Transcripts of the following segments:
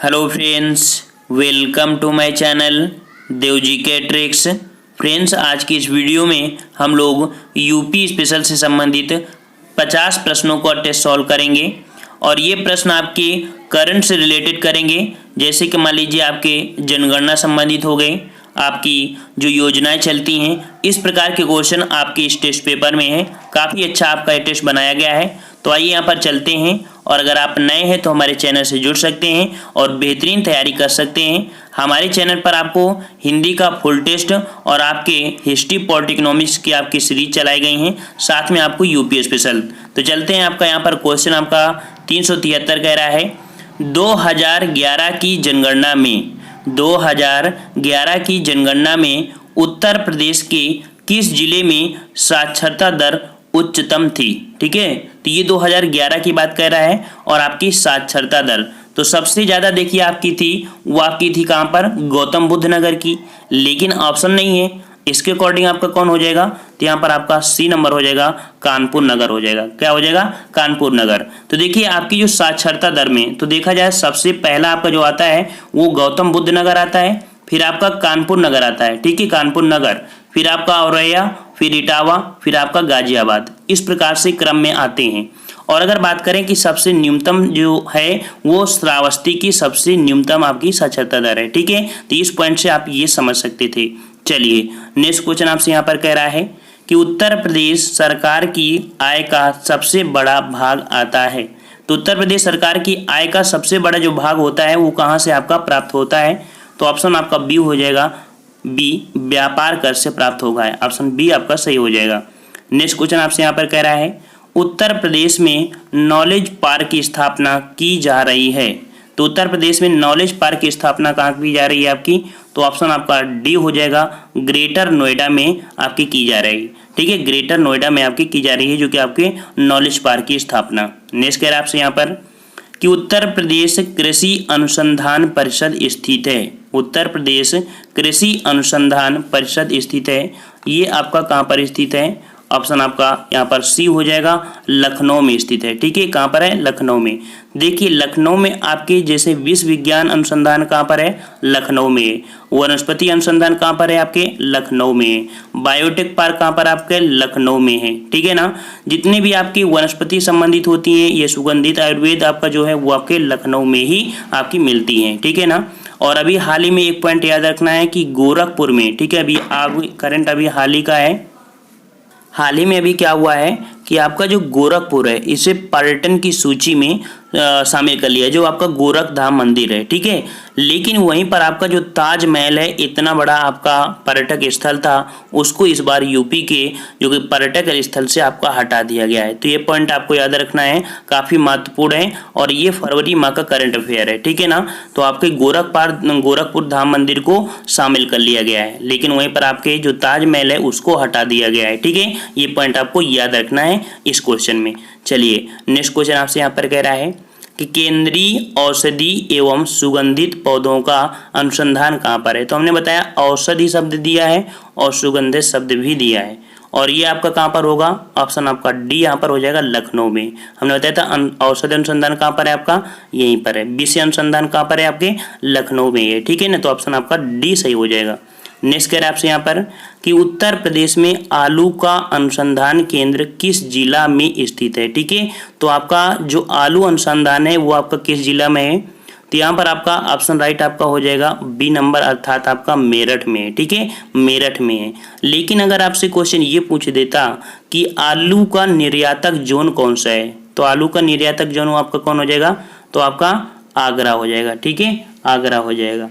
Hello friends, welcome to my channel Devji के tricks. Friends, आज की इस वीडियो में हम लोग यूपी स्पेशल से संबंधित 50 प्रश्नों को टेस्ट सॉल्व करेंगे और ये प्रश्न आपके करंट से रिलेटेड करेंगे। जैसे कि मान लीजिए आपके जनगणना संबंधित हो गए, आपकी जो योजनाएं चलती हैं, इस प्रकार के क्वेश्चन आपके इस टेस्ट पेपर में है। काफ़ी अच्छा आपका ये टेस्ट बनाया गया है। तो आइए यहाँ पर चलते हैं, और अगर आप नए हैं तो हमारे चैनल से जुड़ सकते हैं और बेहतरीन तैयारी कर सकते हैं। हमारे चैनल पर आपको हिंदी का फुल टेस्ट और आपके हिस्ट्री पॉलिटी इकोनॉमिक्स की आपकी सीरीज चलाई गई हैं, साथ में आपको यूपी स्पेशल। तो चलते हैं, आपका यहाँ पर क्वेश्चन आपका 373 कह रहा है 2011 की जनगणना में 2011 की जनगणना में उत्तर प्रदेश के किस जिले में साक्षरता दर उच्चतम थी। ठीक है, तो ये 2011 की बात कर रहा है और आपकी साक्षरता दर तो सबसे ज़्यादा देखिए आपकी थी, वो आपकी थी कहाँ पर, गौतम बुद्ध नगर की। लेकिन ऑप्शन नहीं है, इसके अकॉर्डिंग आपका कौन हो जाएगा, तो यहाँ पर आपका सी नंबर हो जाएगा, कानपुर नगर हो जाएगा। क्या हो जाएगा, कानपुर नगर। तो देखिए आपकी जो साक्षरता दर में तो देखा जाए सबसे पहला आपका जो आता है वो गौतम बुद्ध नगर आता है, फिर आपका कानपुर नगर आता है। ठीक है, कानपुर नगर, फिर आपका औरैया, फिर इटावा, फिर आपका गाजियाबाद, इस प्रकार से क्रम में आते हैं। और अगर बात करें कि सबसे न्यूनतम जो है वो श्रावस्ती की सबसे न्यूनतम आपकी साक्षरता दर है। ठीक है, तो इस पॉइंट से आप ये समझ सकते थे। चलिए नेक्स्ट क्वेश्चन आपसे यहाँ पर कह रहा है कि उत्तर प्रदेश सरकार की आय का सबसे बड़ा भाग आता है। तो उत्तर प्रदेश सरकार की आय का सबसे बड़ा जो भाग होता है वो कहाँ से आपका प्राप्त होता है, तो ऑप्शन आपका बी हो जाएगा, बी व्यापार कर से प्राप्त होगा। ऑप्शन बी आपका सही हो जाएगा। नेक्स्ट क्वेश्चन आपसे यहाँ पर कह रहा है उत्तर प्रदेश में नॉलेज पार्क की स्थापना की जा रही है। तो उत्तर प्रदेश में नॉलेज पार्क की स्थापना कहाँ की जा रही है आपकी, तो ऑप्शन आपका डी हो जाएगा, ग्रेटर नोएडा में आपकी की जा रही है। ठीक है, ग्रेटर नोएडा में आपकी की जा रही है जो कि आपके नॉलेज पार्क की स्थापना। नेक्स्ट कह रहा है आपसे यहाँ पर कि उत्तर प्रदेश कृषि अनुसंधान परिषद स्थित है। उत्तर प्रदेश कृषि अनुसंधान परिषद स्थित है, ये आपका कहाँ पर स्थित है, ऑप्शन आपका यहाँ पर सी हो जाएगा, लखनऊ में स्थित है। ठीक है, कहाँ पर है, लखनऊ में। देखिए लखनऊ में आपके जैसे विश्व विज्ञान अनुसंधान कहाँ पर है, लखनऊ में है। वनस्पति अनुसंधान कहाँ पर है आपके, लखनऊ में है। बायोटेक पार्क कहाँ पर आपके, लखनऊ में है। ठीक है ना, जितने भी आपकी वनस्पति संबंधित होती हैं, ये सुगंधित आयुर्वेद आपका जो है वो आपके लखनऊ में ही आपकी मिलती हैं। ठीक है ना, और अभी हाल ही में एक पॉइंट याद रखना है कि गोरखपुर में, ठीक है, अभी करंट अभी हाल ही का है, हाल ही में अभी क्या हुआ है कि आपका जो गोरखपुर है इसे पर्यटन की सूची में शामिल कर लिया, जो आपका गोरखधाम मंदिर है। ठीक है, लेकिन वहीं पर आपका जो ताजमहल है, इतना बड़ा आपका पर्यटक स्थल था, उसको इस बार यूपी के जो कि पर्यटक स्थल से आपका हटा दिया गया है। तो ये पॉइंट आपको याद रखना है, काफ़ी महत्वपूर्ण है और ये फरवरी माह का करंट अफेयर है। ठीक है ना, तो आपके गोरखपुर धाम मंदिर को शामिल कर लिया गया है, लेकिन वहीं पर आपके जो ताजमहल है उसको हटा दिया गया है। ठीक है, ये पॉइंट आपको याद रखना है इस क्वेश्चन में। चलिए नेक्स्ट क्वेश्चन आपसे यहाँ पर कह रहा है कि केंद्रीय औषधि एवं सुगंधित पौधों का अनुसंधान कहाँ पर है। तो हमने बताया औषधि शब्द दिया है और सुगंधित शब्द भी दिया है, और ये आपका कहाँ पर होगा, ऑप्शन आपका डी यहाँ पर हो जाएगा, लखनऊ में। हमने बताया था औषधि अनुसंधान कहाँ पर है आपका, यहीं पर है। विषय अनुसंधान कहाँ पर है आपके, लखनऊ में है। ठीक है ना, तो ऑप्शन आपका डी सही हो जाएगा। नेक्स्ट कह रहे हैं आपसे यहाँ पर कि उत्तर प्रदेश में आलू का अनुसंधान केंद्र किस जिला में स्थित है। ठीक है, तो आपका जो आलू अनुसंधान है वो आपका किस जिला में है, तो यहाँ पर आपका ऑप्शन राइट आपका हो जाएगा बी नंबर, अर्थात आपका मेरठ में है। ठीक है, मेरठ में है। लेकिन अगर आपसे क्वेश्चन ये पूछ देता कि आलू का निर्यातक जोन कौन सा है, तो आलू का निर्यातक जोन आपका कौन हो जाएगा, तो आपका आगरा हो जाएगा। ठीक है, आगरा हो जाएगा।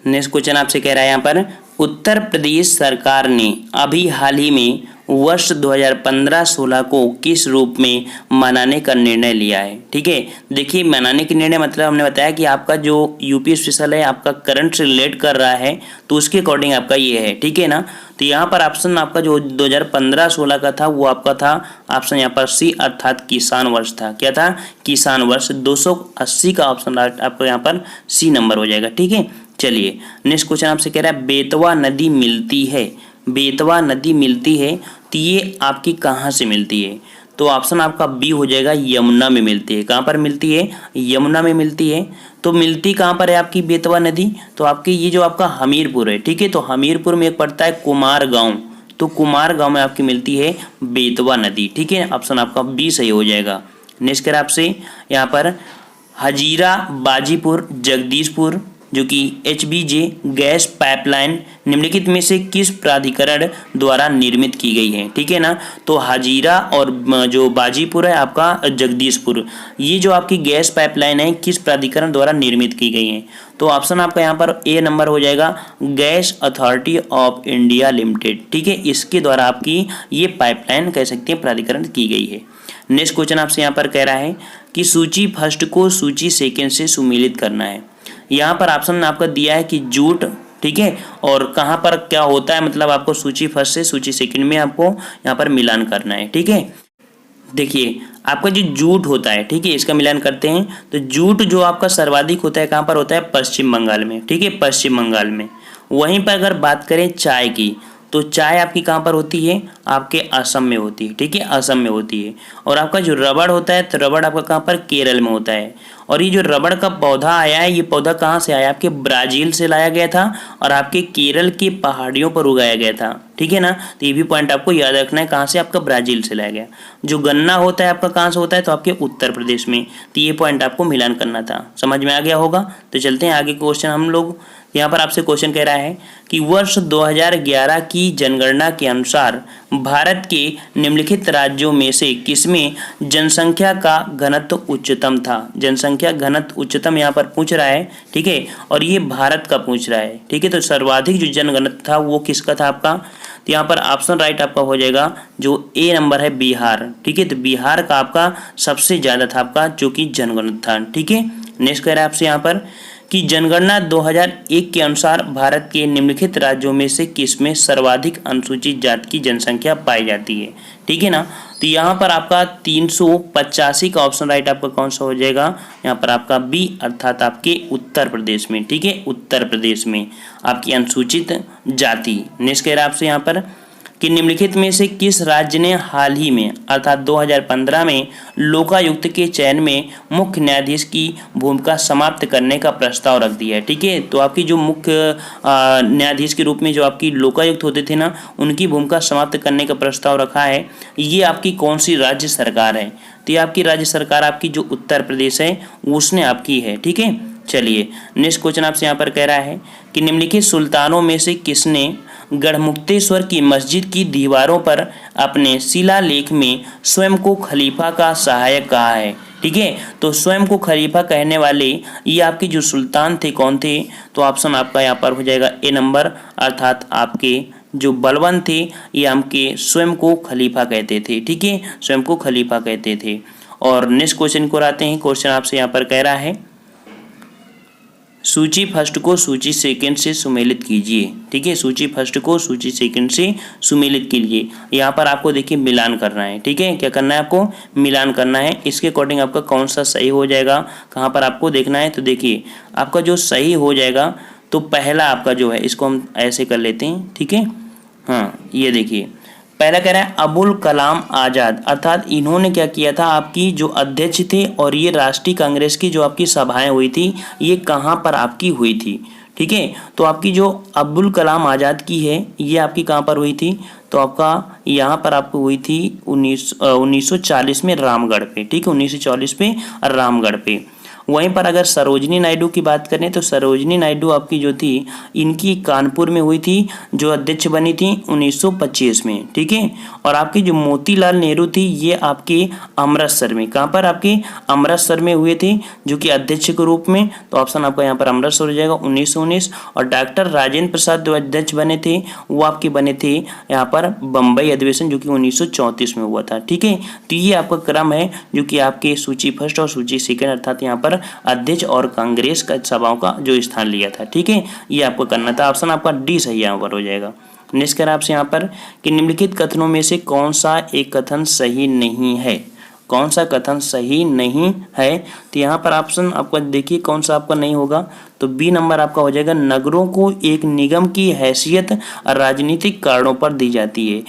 नेक्स्ट क्वेश्चन आपसे कह रहा है यहाँ पर उत्तर प्रदेश सरकार ने अभी हाल ही में वर्ष 2015-16 को किस रूप में मनाने का निर्णय लिया है। ठीक है, देखिए मनाने के निर्णय मतलब हमने बताया कि आपका जो यूपी स्पेशल है आपका करंट से रिलेट कर रहा है, तो उसके अकॉर्डिंग आपका ये है। ठीक है ना, तो यहाँ पर ऑप्शन आपका जो 2015-16 का था वो आपका था ऑप्शन यहाँ पर सी, अर्थात किसान वर्ष था। क्या था, किसान वर्ष। 280 का ऑप्शन आपका यहाँ पर सी नंबर हो जाएगा। ठीक है, चलिए नेक्स्ट क्वेश्चन आपसे कह रहा है बेतवा नदी मिलती है, बेतवा नदी मिलती है, तो ये आपकी कहाँ से मिलती है, तो ऑप्शन आपका बी हो जाएगा, यमुना में मिलती है। कहाँ पर मिलती है? यमुना में मिलती है। तो मिलती कहाँ पर है आपकी बेतवा नदी? तो आपकी ये जो आपका हमीरपुर है, ठीक है, तो हमीरपुर में एक पड़ता है कुमार गाँव, तो कुमार गाँव में आपकी मिलती है बेतवा नदी, ठीक है। ऑप्शन आपका बी सही हो जाएगा। नेक्स्ट कर आपसे यहाँ पर हजीरा बाजीपुर जगदीशपुर जो कि HBJ गैस पाइपलाइन निम्नलिखित में से किस प्राधिकरण द्वारा निर्मित की गई है, ठीक है ना। तो हजीरा और जो बाजीपुर है आपका जगदीशपुर, ये जो आपकी गैस पाइपलाइन है किस प्राधिकरण द्वारा निर्मित की गई है? तो ऑप्शन आपका यहाँ पर ए नंबर हो जाएगा, gas authority of India limited, ठीक है, इसके द्वारा आपकी ये पाइपलाइन कह सकते हैं प्राधिकरण की गई है। नेक्स्ट क्वेश्चन आपसे यहाँ पर कह रहा है कि सूची फर्स्ट को सूची सेकेंड से सुमेलित करना है। यहाँ पर ऑप्शन आपका दिया है कि जूट, ठीक है, और कहाँ पर क्या होता है, मतलब आपको सूची फर्स्ट से सूची सेकंड में आपको यहाँ पर मिलान करना है, ठीक है। देखिए आपका जो जूट होता है, ठीक है, इसका मिलान करते हैं। तो जूट जो आपका सर्वाधिक होता है कहाँ पर होता है? पश्चिम बंगाल में, ठीक है, पश्चिम बंगाल में। वहीं पर अगर बात करें चाय की, तो चाय आपकी कहाँ पर होती है? आपके असम में होती है, ठीक है, असम में होती है। और आपका जो रबड़ होता है, तो रबड़ आपका कहाँ पर? केरल में होता है। और ये जो रबड़ का पौधा आया है, ये पौधा कहाँ से आया? आपके ब्राज़ील से लाया गया था और आपके केरल की पहाड़ियों पर उगाया गया था, ठीक है ना। तो ये भी पॉइंट आपको याद रखना है, कहाँ से? आपका ब्राज़ील से लाया गया। जो गन्ना होता है आपका कहाँ से होता है? तो आपके उत्तर प्रदेश में। तो ये पॉइंट आपको मिलान करना था, समझ में आ गया होगा। तो चलते हैं आगे क्वेश्चन हम लोग। यहाँ पर आपसे क्वेश्चन कह रहा है कि वर्ष 2011 की जनगणना के अनुसार भारत के निम्नलिखित राज्यों में से किसमें जनसंख्या का घनत्व उच्चतम था? जनसंख्या घनत्व उच्चतम यहाँ पर पूछ रहा है, ठीक है, और ये भारत का पूछ रहा है, ठीक है। तो सर्वाधिक जो जनघनत्व था वो किसका था आपका? तो यहाँ पर ऑप्शन राइट आपका हो जाएगा जो ए नंबर है, बिहार, ठीक है। तो बिहार का आपका सबसे ज़्यादा था आपका जो कि जनघनत्व था, ठीक है। नेक्स्ट कह रहा है आपसे यहाँ पर कि जनगणना 2001 के अनुसार भारत के निम्नलिखित राज्यों में से किसमें सर्वाधिक अनुसूचित जाति की जनसंख्या पाई जाती है, ठीक है ना। तो यहाँ पर आपका 385 का ऑप्शन राइट आपका कौन सा हो जाएगा? यहाँ पर आपका बी, अर्थात आपके उत्तर प्रदेश में, ठीक है, उत्तर प्रदेश में आपकी अनुसूचित जाति। नेक्स्ट कह रहा है आपसे यहाँ पर कि निम्नलिखित में से किस राज्य ने हाल ही में अर्थात 2015 में लोकायुक्त के चयन में मुख्य न्यायाधीश की भूमिका समाप्त करने का प्रस्ताव रख दिया है, ठीक है। तो आपकी जो मुख्य न्यायाधीश के रूप में जो आपकी लोकायुक्त होते थे ना, उनकी भूमिका समाप्त करने का प्रस्ताव रखा है। ये आपकी कौन सी राज्य सरकार है? तो ये आपकी राज्य सरकार आपकी जो उत्तर प्रदेश है उसने आपकी है, ठीक है। चलिए नेक्स्ट क्वेश्चन आपसे यहाँ पर कह रहा है कि निम्नलिखित सुल्तानों में से किसने गढ़मुक्तेश्वर की मस्जिद की दीवारों पर अपने शिलालेख में स्वयं को खलीफा का सहायक कहा है, ठीक है। तो स्वयं को खलीफा कहने वाले ये आपके जो सुल्तान थे कौन थे? तो ऑप्शन आपका यहाँ पर हो जाएगा ए नंबर, अर्थात आपके जो बलबन थे ये आपके स्वयं को खलीफा कहते थे, ठीक है, स्वयं को खलीफा कहते थे। और नेक्स्ट क्वेश्चन को आते हैं। क्वेश्चन आपसे यहाँ पर कह रहा है सूची फर्स्ट को सूची सेकंड से सुमेलित कीजिए, ठीक है, सूची फर्स्ट को सूची सेकंड से सुमेलित कीजिए। यहाँ पर आपको देखिए मिलान करना है, ठीक है, क्या करना है आपको? मिलान करना है। इसके अकॉर्डिंग आपका कौन सा सही हो जाएगा, कहाँ पर आपको देखना है? तो देखिए आपका जो सही हो जाएगा, तो पहला आपका जो है इसको हम ऐसे कर लेते हैं, ठीक है। हाँ ये देखिए पहला कह रहा है अबुल कलाम आज़ाद, अर्थात इन्होंने क्या किया था, आपकी जो अध्यक्ष थे और ये राष्ट्रीय कांग्रेस की जो आपकी सभाएं हुई थी ये कहाँ पर आपकी हुई थी, ठीक है। तो आपकी जो अब्दुल कलाम आज़ाद की है ये आपकी कहाँ पर हुई थी? तो आपका यहाँ पर आपको हुई थी 1940 में रामगढ़ पे, ठीक है, 1940 पे रामगढ़ पे। वहीं पर अगर सरोजनी नायडू की बात करें तो सरोजनी नायडू आपकी जो थी इनकी कानपुर में हुई थी, जो अध्यक्ष बनी थी 1925 में, ठीक है। और आपके जो मोतीलाल नेहरू थी ये आपके अमृतसर में, कहाँ पर? आपके अमृतसर में हुए थे जो कि अध्यक्ष के रूप में। तो ऑप्शन आपका यहाँ पर अमृतसर हो जाएगा 1919। और डॉक्टर राजेंद्र प्रसाद जो अध्यक्ष बने थे वो आपके बने थे यहाँ पर बम्बई अधिवेशन जो कि 1934 में हुआ था, ठीक है। तो ये आपका क्रम है जो कि आपके सूची फर्स्ट और सूची सेकंड अर्थात यहाँ पर अध्यक्ष और कांग्रेस का सभाओं का जो स्थान लिया था, ठीक है, ये आपको करना था। ऑप्शन आपका डी सही यहाँ पर हो जाएगा। नेक्स्ट कर आपसे यहाँ पर कि निम्नलिखित कथनों में से कौन सा एक कथन सही नहीं है, कौन सा कथन सही नहीं है? तो यहाँ पर ऑप्शन आपका देखिए कौन सा आपका नहीं होगा, तो बी नंबर आपका हो जाएगा नगरों को एक निगम की हैसियत राजनीतिक कारणों पर दी जाती है।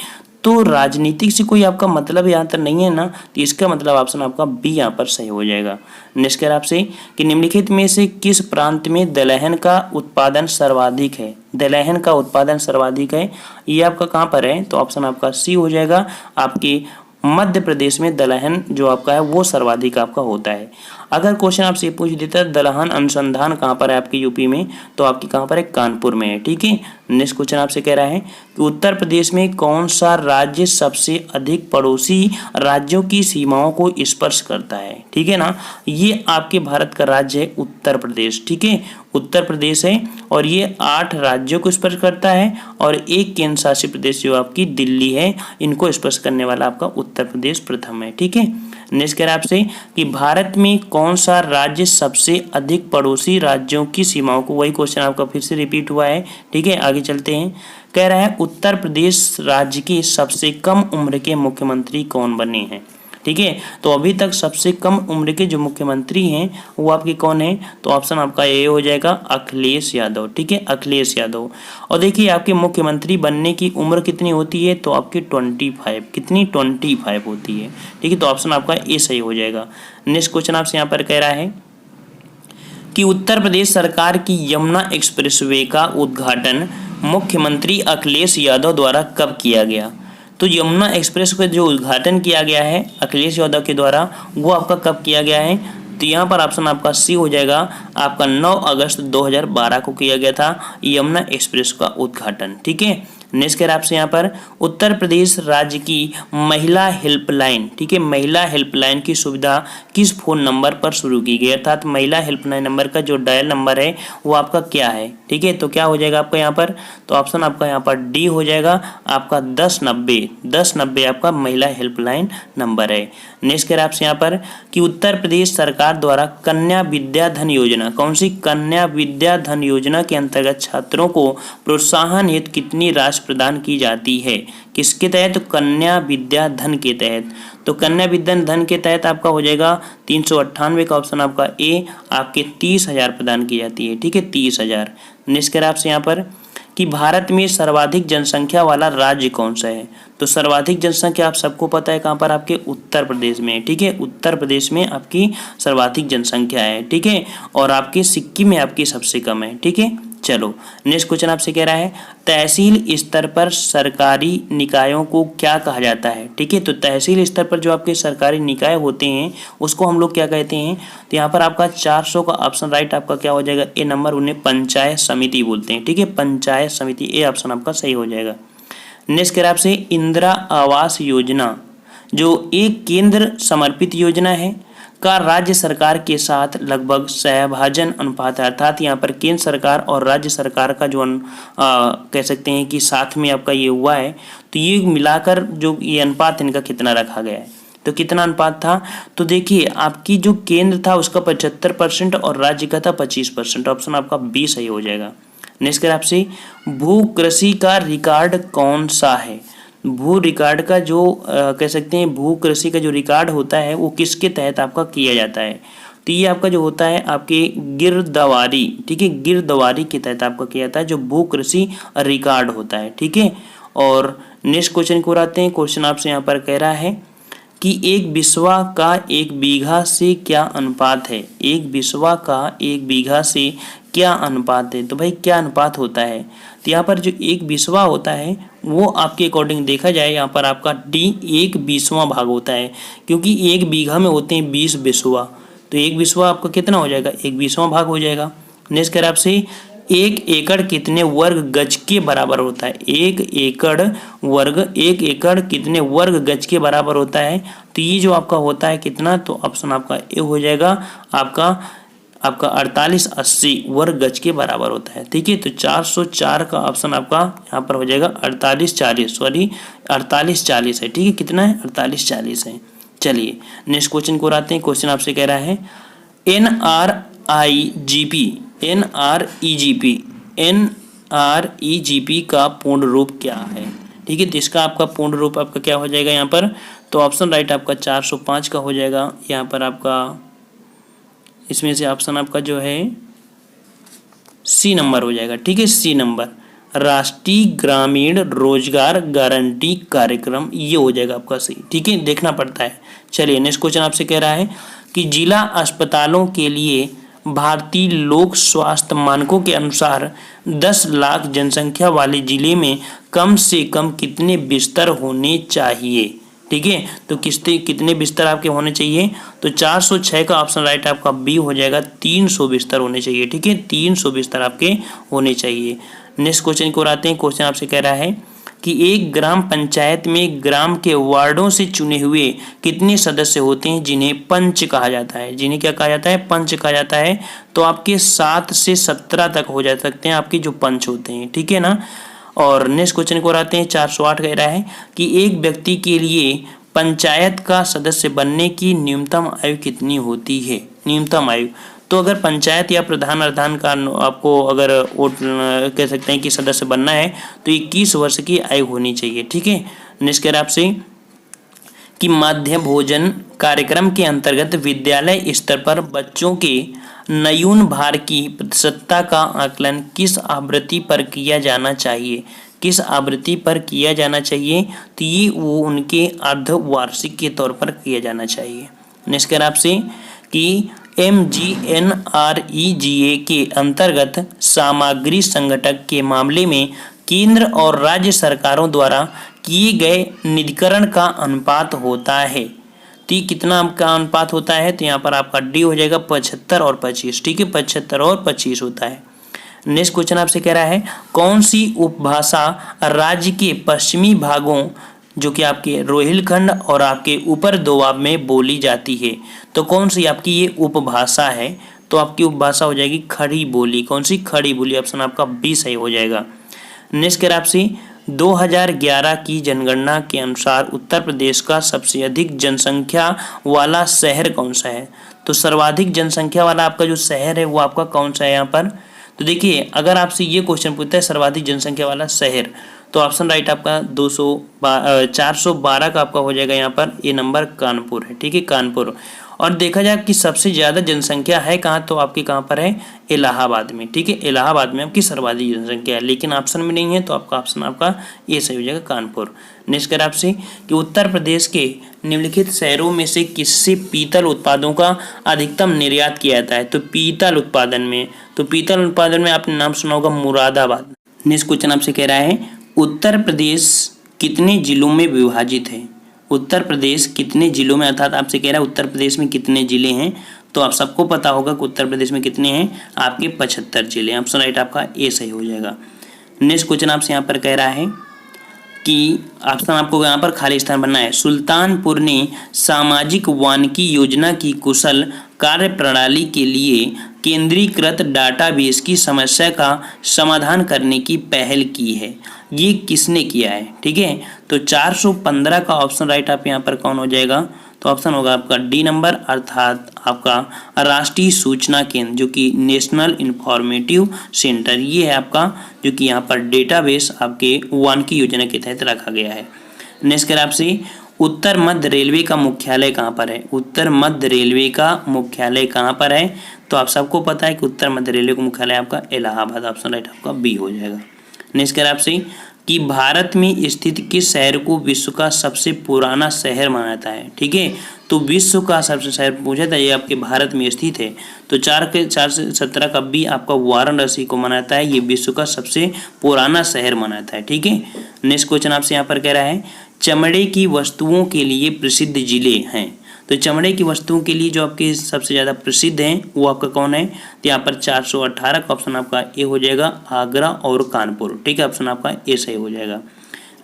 तो राजनीतिक से कोई आपका मतलब यहाँ तक नहीं है ना, तो इसका मतलब ऑप्शन आपका बी यहाँ पर सही हो जाएगा। नेक्स्ट कह रहा आपसे कि निम्नलिखित में से किस प्रांत में दलहन का उत्पादन सर्वाधिक है। दलहन का उत्पादन सर्वाधिक है, ये आपका कहाँ पर है, तो ऑप्शन आपका सी हो जाएगा। आपके मध्य प्रदेश में दलहन जो आपका है वो सर्वाधिक आपका होता है। अगर क्वेश्चन आपसे पूछ देता है दलहन अनुसंधान कहाँ पर है आपके यूपी में, तो आपकी कहाँ पर है, कानपुर में है। ठीक है। नेक्स्ट क्वेश्चन आपसे कह रहा है कि उत्तर प्रदेश में कौन सा राज्य सबसे अधिक पड़ोसी राज्यों की सीमाओं को स्पर्श करता है। ठीक है ना, ये आपके भारत का राज्य है उत्तर प्रदेश। ठीक है, उत्तर प्रदेश है और ये 8 राज्यों को स्पर्श करता है और एक केंद्र शासित प्रदेश जो आपकी दिल्ली है, इनको स्पर्श करने वाला आपका उत्तर प्रदेश प्रथम है। ठीक है। नेक्स्ट कह रहा है आपसे कि भारत में कौन सा राज्य सबसे अधिक पड़ोसी राज्यों की सीमाओं को, वही क्वेश्चन आपका फिर से रिपीट हुआ है। ठीक है, आगे चलते हैं। कह रहा है उत्तर प्रदेश राज्य के सबसे कम उम्र के मुख्यमंत्री कौन बने हैं। ठीक है, तो अभी तक सबसे कम उम्र के जो मुख्यमंत्री हैं वो आपके कौन है, तो ऑप्शन आपका ए हो जाएगा, अखिलेश यादव। ठीक है, अखिलेश यादव। और देखिए आपके मुख्यमंत्री बनने की उम्र कितनी होती है, तो आपकी 25, कितनी 25 होती है। ठीक है, तो ऑप्शन आपका ए सही हो जाएगा। नेक्स्ट क्वेश्चन आपसे यहाँ पर कह रहा है कि उत्तर प्रदेश सरकार की यमुना एक्सप्रेसवे का उद्घाटन मुख्यमंत्री अखिलेश यादव द्वारा कब किया गया। तो यमुना एक्सप्रेस का जो उद्घाटन किया गया है अखिलेश यादव के द्वारा, वो आपका कब किया गया है, तो यहाँ पर ऑप्शन आपका सी हो जाएगा। आपका 9 अगस्त 2012 को किया गया था यमुना एक्सप्रेस का उद्घाटन। ठीक है। नेक्स्ट कह रहा है आपसे यहाँ पर उत्तर प्रदेश राज्य की महिला हेल्पलाइन, ठीक है, महिला हेल्पलाइन की सुविधा किस फोन नंबर पर शुरू की गई, अर्थात महिला हेल्पलाइन नंबर का जो डायल नंबर है वो आपका क्या है। ठीक है, तो क्या हो जाएगा आपका यहाँ पर, तो ऑप्शन आपका यहाँ पर डी हो जाएगा, आपका 1090 आपका महिला हेल्पलाइन नंबर है। नेक्स्ट कह रहा है आपसे यहाँ पर कि उत्तर प्रदेश सरकार द्वारा कन्या विद्या धन योजना, कौन सी कन्या विद्या धन योजना के अंतर्गत छात्रों को प्रोत्साहन हेतु कितनी राशि प्रदान की जाती है, किसके तहत, तो कन्या विद्या धन के तहत। तो कन्या विद्या धन के तहत आपका हो जाएगा 398 का ऑप्शन आपका ए, आपके 30,000 प्रदान की जाती है। ठीक है, 30,000। नेक्स्ट कह आपसे यहाँ पर कि भारत में सर्वाधिक जनसंख्या वाला राज्य कौन सा है, तो सर्वाधिक जनसंख्या आप सबको पता है कहाँ पर, आपके उत्तर प्रदेश में। ठीक है, उत्तर प्रदेश में आपकी सर्वाधिक जनसंख्या है। ठीक है, और आपके सिक्किम में आपकी सबसे कम है। ठीक है, चलो नेक्स्ट क्वेश्चन आपसे कह रहा है तहसील स्तर पर सरकारी निकायों को क्या कहा जाता है। ठीक है, तो तहसील स्तर पर जो आपके सरकारी निकाय होते हैं उसको हम लोग क्या कहते हैं, तो यहाँ पर आपका 400 का ऑप्शन राइट आपका क्या हो जाएगा, ए नंबर, उन्हें पंचायत समिति बोलते हैं। ठीक है, पंचायत समिति, ए ऑप्शन आपका सही हो जाएगा। नेक्स्ट कह रहा है आपसे इंदिरा आवास योजना जो एक केंद्र समर्पित योजना है का राज्य सरकार के साथ लगभग सहभाजन अनुपात है, अर्थात यहाँ पर केंद्र सरकार और राज्य सरकार का जो कह सकते हैं कि साथ में आपका ये हुआ है, तो ये मिलाकर जो ये अनुपात इनका कितना रखा गया है, तो कितना अनुपात था, तो देखिए आपकी जो केंद्र था उसका 75% और राज्य का था 25%, ऑप्शन आपका बी सही हो जाएगा। नेक्स्ट कर आपसे भू कृषि का रिकॉर्ड कौन सा है, भू रिकॉर्ड का जो कह सकते हैं भू कृषि का जो रिकॉर्ड होता है वो किसके तहत आपका किया जाता है, तो ये आपका जो होता है आपके गिरदवारी। ठीक है, गिरदवारी के तहत आपका किया जाता है जो भू कृषि रिकॉर्ड होता है। ठीक है, और नेक्स्ट क्वेश्चन को आते हैं। क्वेश्चन आपसे यहाँ पर कह रहा है कि एक बिस्वा का 1 बीघा से क्या अनुपात है, एक बिस्वा का 1 बीघा से क्या अनुपात है, तो भाई क्या अनुपात होता है, तो यहाँ पर जो 1 बिस्वा होता है वो आपके अकॉर्डिंग देखा जाए यहाँ पर आपका डी 1/20वां भाग होता है, क्योंकि 1 बीघा में होते हैं 20 बिस्वा, तो 1 बिस्वा आपका कितना हो जाएगा, 1/20वां भाग हो जाएगा। नेक्स्ट कर आपसे 1 एकड़ कितने वर्ग गज के बराबर होता है, 1 एकड़ कितने वर्ग गज के बराबर होता है, तो ये जो आपका होता है कितना, तो ऑप्शन आपका ए हो जाएगा, आपका 4880 वर्ग गज के बराबर होता है। ठीक है, तो 404 का ऑप्शन आपका यहाँ पर हो जाएगा 4840 है। ठीक है, कितना है, 4840 है। चलिए नेक्स्ट क्वेश्चन को आते हैं। क्वेश्चन आपसे कह रहा है NREGP का पूर्ण रूप क्या है। ठीक है, तो इसका आपका पूर्ण रूप आपका क्या हो जाएगा यहाँ पर, तो ऑप्शन राइट आपका 405 का हो जाएगा। यहाँ पर आपका इसमें से ऑप्शन आपका जो है सी नंबर हो जाएगा। ठीक है, सी नंबर, राष्ट्रीय ग्रामीण रोजगार गारंटी कार्यक्रम, ये हो जाएगा आपका सही। ठीक है, देखना पड़ता है। चलिए नेक्स्ट क्वेश्चन आपसे कह रहा है कि जिला अस्पतालों के लिए भारतीय लोक स्वास्थ्य मानकों के अनुसार 10 लाख जनसंख्या वाले जिले में कम से कम कितने बिस्तर होने चाहिए। ठीक है, तो कितने बिस्तर आपके होने चाहिए, तो 406 का ऑप्शन राइट आपका बी हो जाएगा। 300 बिस्तर होने चाहिए। ठीक है, 300 बिस्तर आपके होने चाहिए। नेक्स्ट क्वेश्चन को आते हैं। क्वेश्चन आपसे कह रहा है कि एक ग्राम पंचायत में ग्राम के वार्डों से चुने हुए कितने सदस्य होते हैं जिन्हें पंच कहा जाता है। जिन्हें क्या कहा जाता है, पंच कहा जाता है। तो आपके 7 से 17 तक हो जा सकते हैं आपके जो पंच होते हैं। ठीक है ना। और नेक्स्ट क्वेश्चन को आते हैं। 408 कह रहा है कि एक व्यक्ति के लिए पंचायत का सदस्य बनने की न्यूनतम आयु कितनी होती है। न्यूनतम आयु, तो अगर पंचायत या प्रधान अर्धान का आपको अगर वोट कह सकते हैं कि सदस्य बनना है तो 21 वर्ष की आयु होनी चाहिए। ठीक है। नेक्स्ट कह रहा है आपसे कि मध्य भोजन कार्यक्रम के अंतर्गत विद्यालय स्तर पर बच्चों के न्यून भार की प्रतिशतता का आकलन किस आवृत्ति पर किया जाना चाहिए। किस आवृत्ति पर किया जाना चाहिए, तो ये वो उनके अर्धवार्षिक के तौर पर किया जाना चाहिए। नेक्स्ट कह रहा है आपसे कि MGNREGA के अंतर्गत सामग्री संगठक के मामले में केंद्र और राज्य सरकारों द्वारा किए गए निधिकरण का अनुपात होता है। तो कितना आपका अनुपात होता है, तो यहाँ पर आपका डी हो जाएगा 75 और 25। ठीक है, 75 और 25 होता है। नेक्स्ट क्वेश्चन आपसे कह रहा है कौन सी उपभाषा राज्य के पश्चिमी भागों जो कि आपके रोहिलखंड और आपके ऊपर दोआब में बोली जाती है। तो कौन सी आपकी ये उपभाषा है, तो आपकी उपभाषा हो जाएगी खड़ी बोली। कौन सी, खड़ी बोली। ऑप्शन आपका बी सही हो जाएगा। नेक्स्ट कह रहा है आपसे 2011 की जनगणना के अनुसार उत्तर प्रदेश का सबसे अधिक जनसंख्या वाला शहर कौन सा है। तो सर्वाधिक जनसंख्या वाला आपका जो शहर है वो आपका कौन सा है यहाँ पर, तो देखिए अगर आपसे ये क्वेश्चन पूछता है सर्वाधिक जनसंख्या वाला शहर, तो ऑप्शन राइट आपका 412 का आपका हो जाएगा यहाँ पर ए नंबर कानपुर है। ठीक है, कानपुर। और देखा जाए कि सबसे ज़्यादा जनसंख्या है कहाँ, तो आपके कहाँ पर है, इलाहाबाद में। ठीक है, इलाहाबाद में आपकी सर्वाधिक जनसंख्या है, लेकिन ऑप्शन में नहीं है, तो आपका ऑप्शन आपका ये सही हो जाएगा, कानपुर। नेक्स्ट कर आपसे कि उत्तर प्रदेश के निम्नलिखित शहरों में से किससे पीतल उत्पादों का अधिकतम निर्यात किया जाता है। तो पीतल उत्पादन में, तो पीतल उत्पादन में आपने नाम सुना होगा मुरादाबाद। नेक्स्ट क्वेश्चन आपसे कह रहा है उत्तर प्रदेश कितने जिलों में विभाजित है। उत्तर प्रदेश कितने जिलों में, अर्थात आपसे कह रहा है उत्तर प्रदेश में कितने जिले हैं, तो आप सबको पता होगा कि उत्तर प्रदेश में कितने हैं, आपके 75 जिले। ऑप्शन राइट आपका ए सही हो जाएगा। नेक्स्ट क्वेश्चन आपसे यहाँ पर कह रहा है कि ऑप्शन आपको यहाँ पर खाली स्थान बनना है। सुल्तानपुर ने सामाजिक वानिकी योजना की कुशल कार्य प्रणाली के लिए केंद्रीकृत डाटाबेस की समस्या का समाधान करने की पहल की है। ये किसने किया है। ठीक है, तो 415 का ऑप्शन राइट आप यहाँ पर कौन हो जाएगा, तो ऑप्शन होगा आपका डी नंबर, अर्थात आपका राष्ट्रीय सूचना केंद्र जो कि नेशनल इंफॉर्मेटिव सेंटर, ये है आपका जो कि यहाँ पर डेटाबेस आपके वानिकी योजना के तहत रखा गया है। नेक्स्ट कर आपसे उत्तर मध्य रेलवे का मुख्यालय कहाँ पर है। उत्तर मध्य रेलवे का मुख्यालय कहाँ पर है, तो आप सबको पता है कि उत्तर मध्य रेलवे का मुख्यालय आपका इलाहाबाद। ऑप्शन राइट आपका बी हो जाएगा। नेक्स्ट कर आपसे कि भारत में स्थित किस शहर को विश्व का सबसे पुराना शहर माना जाता है। ठीक है, तो विश्व का सबसे शहर पूछा था, ये आपके भारत में स्थित है। तो 4 से 17 का बी आपका वाराणसी को माना जाता है, ये विश्व का सबसे पुराना शहर माना जाता है। ठीक है। नेक्स्ट क्वेश्चन आपसे यहाँ पर कह रहा है चमड़े की वस्तुओं के लिए प्रसिद्ध जिले हैं। तो चमड़े की वस्तुओं के लिए जो आपके सबसे ज़्यादा प्रसिद्ध हैं वो आपका कौन है, तो यहाँ पर 418 का ऑप्शन आपका ए हो जाएगा, आगरा और कानपुर। ठीक है, ऑप्शन आपका ए सही हो जाएगा।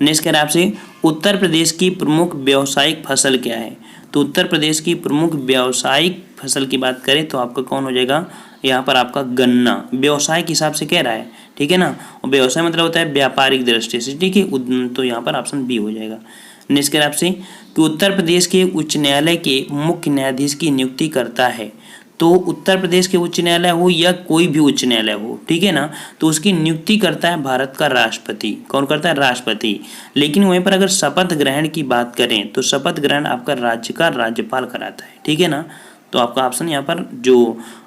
नेक्स्ट कह रहा है आपसे उत्तर प्रदेश की प्रमुख व्यावसायिक फसल क्या है। तो उत्तर प्रदेश की प्रमुख व्यावसायिक फसल की बात करें तो आपका कौन हो जाएगा, यहाँ पर आपका गन्ना। व्यवसाय के हिसाब से कह रहा है, ठीक है ना, और व्यवसाय मतलब होता है व्यापारिक दृष्टि से। ठीक है, तो यहाँ पर ऑप्शन बी हो जाएगा। नेक्स्ट कह रहा है आपसे कि उत्तर प्रदेश के उच्च न्यायालय के मुख्य न्यायाधीश की नियुक्ति करता है। तो उत्तर प्रदेश के उच्च न्यायालय हो या कोई भी उच्च न्यायालय हो, ठीक है ना, तो उसकी नियुक्ति करता है भारत का राष्ट्रपति। कौन करता है, राष्ट्रपति। लेकिन वहीं पर अगर शपथ ग्रहण की बात करें तो शपथ ग्रहण आपका राज्य का राज्यपाल कराता है। ठीक है ना, तो आपका ऑप्शन यहाँ पर जो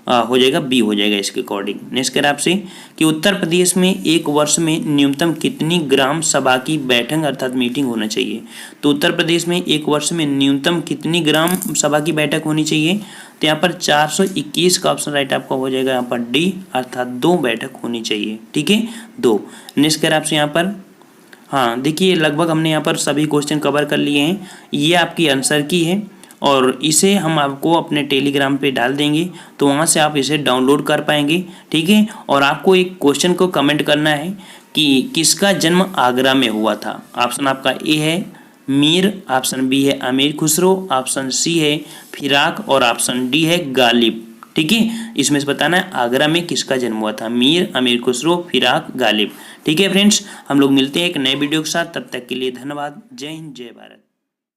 हो जाएगा बी हो जाएगा इसके अकॉर्डिंग। नेक्स्ट कह रहा है आपसे कि उत्तर प्रदेश में एक वर्ष में न्यूनतम कितनी ग्राम सभा की बैठक अर्थात मीटिंग होना चाहिए। तो उत्तर प्रदेश में एक वर्ष में न्यूनतम कितनी ग्राम सभा की बैठक होनी चाहिए, तो यहाँ पर 421 का ऑप्शन राइट आपका हो जाएगा यहाँ पर डी, अर्थात 2 बैठक होनी चाहिए। ठीक है, 2। नेक्स्ट कह रहा है आपसे यहाँ पर, हाँ देखिए लगभग हमने यहाँ पर सभी क्वेश्चन कवर कर लिए हैं। ये आपकी आंसर की है और इसे हम आपको अपने टेलीग्राम पे डाल देंगे, तो वहाँ से आप इसे डाउनलोड कर पाएंगे। ठीक है, और आपको एक क्वेश्चन को कमेंट करना है कि किसका जन्म आगरा में हुआ था। ऑप्शन आपका ए है मीर, ऑप्शन बी है अमीर खुसरो, ऑप्शन सी है फिराक और ऑप्शन डी है गालिब। ठीक है, इसमें से बताना है आगरा में किसका जन्म हुआ था, मीर, अमीर खुसरो, फिराक, गालिब। ठीक है फ्रेंड्स, हम लोग मिलते हैं एक नए वीडियो के साथ, तब तक के लिए धन्यवाद। जय हिंद, जय भारत।